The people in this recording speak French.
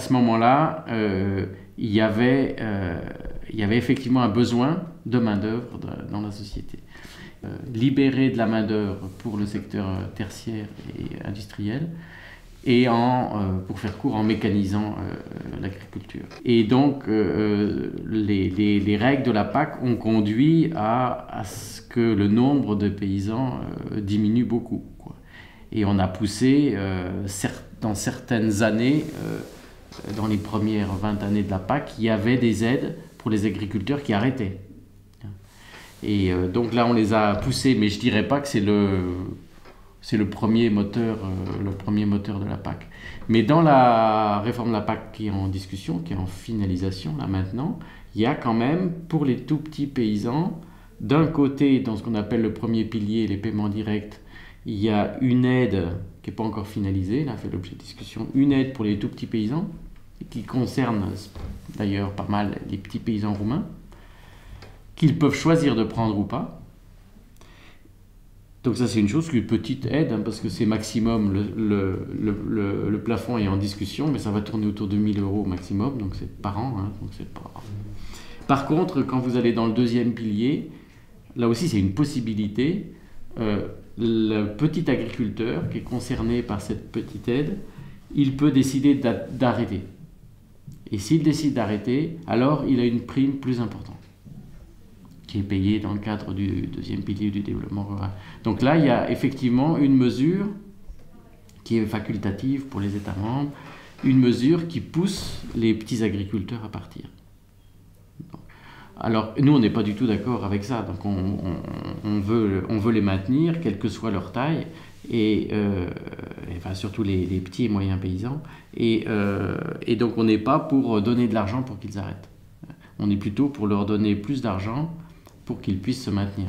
ce moment-là, il y avait effectivement un besoin de main-d'œuvre dans la société. Libérer de la main-d'œuvre pour le secteur tertiaire et industriel, et pour faire court, en mécanisant l'agriculture. Et donc, les règles de la PAC ont conduit à ce que le nombre de paysans diminue beaucoup, quoi. Et on a poussé, dans certaines années, dans les premières 20 années de la PAC, il y avait des aides pour les agriculteurs qui arrêtaient. Et donc là, on les a poussés, mais je ne dirais pas que c'est le premier moteur de la PAC. Mais dans la réforme de la PAC qui est en discussion, qui est en finalisation là maintenant, il y a quand même pour les tout petits paysans, d'un côté, dans ce qu'on appelle le premier pilier, les paiements directs, il y a une aide qui n'est pas encore finalisée, elle a fait l'objet de discussion, une aide pour les tout petits paysans, qui concerne d'ailleurs pas mal les petits paysans roumains, qu'ils peuvent choisir de prendre ou pas. Donc ça c'est une chose, une petite aide, hein, parce que c'est maximum, le plafond est en discussion, mais ça va tourner autour de 1 000 € maximum, donc c'est par an. Hein, donc c'est pas... Par contre, quand vous allez dans le deuxième pilier, là aussi c'est une possibilité. Le petit agriculteur qui est concerné par cette petite aide, il peut décider d'arrêter. Et s'il décide d'arrêter, alors il a une prime plus importante, qui est payée dans le cadre du deuxième pilier du développement rural. Donc là, il y a effectivement une mesure qui est facultative pour les États membres, une mesure qui pousse les petits agriculteurs à partir. Alors, nous, on n'est pas du tout d'accord avec ça. Donc, on veut les maintenir, quelle que soit leur taille, et enfin, surtout les petits et moyens paysans. Et donc, on n'est pas pour donner de l'argent pour qu'ils arrêtent. On est plutôt pour leur donner plus d'argent pour qu'ils puissent se maintenir.